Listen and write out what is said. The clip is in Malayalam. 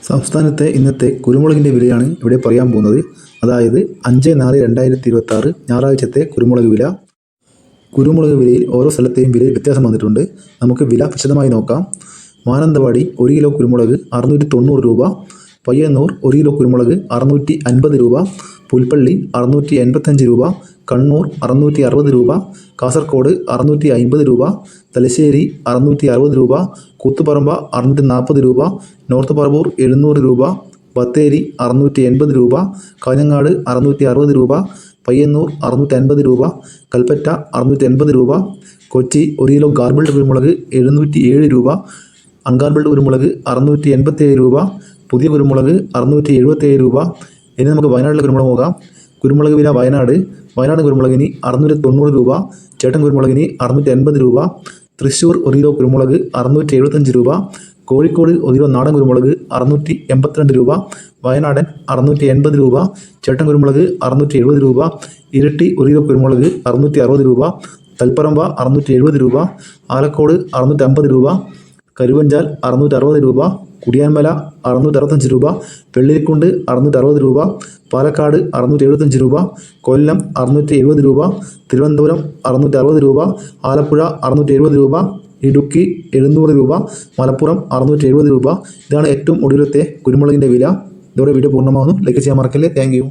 സംസ്ഥാനത്തെ ഇന്നത്തെ കുരുമുളകിൻ്റെ വിലയാണ് ഇവിടെ പറയാൻ പോകുന്നത്. അതായത് 5/4/2026 ഞായറാഴ്ചത്തെ കുരുമുളക് വില. കുരുമുളക് വിലയിൽ ഓരോ സ്ഥലത്തെയും വിലയിൽ വ്യത്യാസം വന്നിട്ടുണ്ട്. നമുക്ക് വില വിശദമായി നോക്കാം. മാനന്തവാടി 1 കിലോ കുരുമുളക് 690 രൂപ, പയ്യന്നൂർ 1 കിലോ കുരുമുളക് 650 രൂപ, പുൽപ്പള്ളി 685 രൂപ, കണ്ണൂർ 660 രൂപ, കാസർഗോഡ് 650 രൂപ, തലശ്ശേരി 660 രൂപ, കൂത്തുപറമ്പ 640 രൂപ, നോർത്ത് പറവൂർ 700 രൂപ, ബത്തേരി 680 രൂപ, കാഞ്ഞങ്ങാട് 660 രൂപ, പയ്യന്നൂർ 650 രൂപ, കൽപ്പറ്റ 680 രൂപ, കൊച്ചി 1 കിലോ ഗാർബിൾഡ് കുരുമുളക് 707 രൂപ, അൺഗാർബിൾഡ് കുരുമുളക് 687 രൂപ, പുതിയ കുരുമുളക് 677 രൂപ. ഇനി നമുക്ക് വയനാട്ടിലെ കുരുമുളക് നോക്കാം. കുരുമുളക് വില വയനാട് കുരുമുളകിന് 690 രൂപ, ചേട്ടൻ കുരുമുളകിന് 680 രൂപ, തൃശ്ശൂർ 1 കിലോ കുരുമുളക് 675 രൂപ, കോഴിക്കോട് 1 കിലോ നാടൻ കുരുമുളക് 682 രൂപ, വയനാടൻ 680 രൂപ, ചേട്ടൻ കുരുമുളക് 670 രൂപ, ഇരട്ടി 1 കിലോ കുരുമുളക് 660 രൂപ, തൽപ്പറമ്പ 670 രൂപ, ആലക്കോട് 650 രൂപ, കരുവഞ്ചാൽ 660 രൂപ, കുടിയാൻമല 665 രൂപ, വെള്ളിരിക്കുണ്ട് 660 രൂപ, പാലക്കാട് 675 രൂപ, കൊല്ലം 670 രൂപ, തിരുവനന്തപുരം 660 രൂപ, ആലപ്പുഴ 670 രൂപ, ഇടുക്കി 700 രൂപ, മലപ്പുറം 670 രൂപ. ഇതാണ് ഏറ്റവും ഒടുവിലത്തെ കുരുമുളകിൻ്റെ വില. ഇതോടെ വീഡിയോ പൂർണ്ണമാകുന്നു. ലൈക്ക് ചെയ്യാൻ മറക്കല്ലേ. Thank you.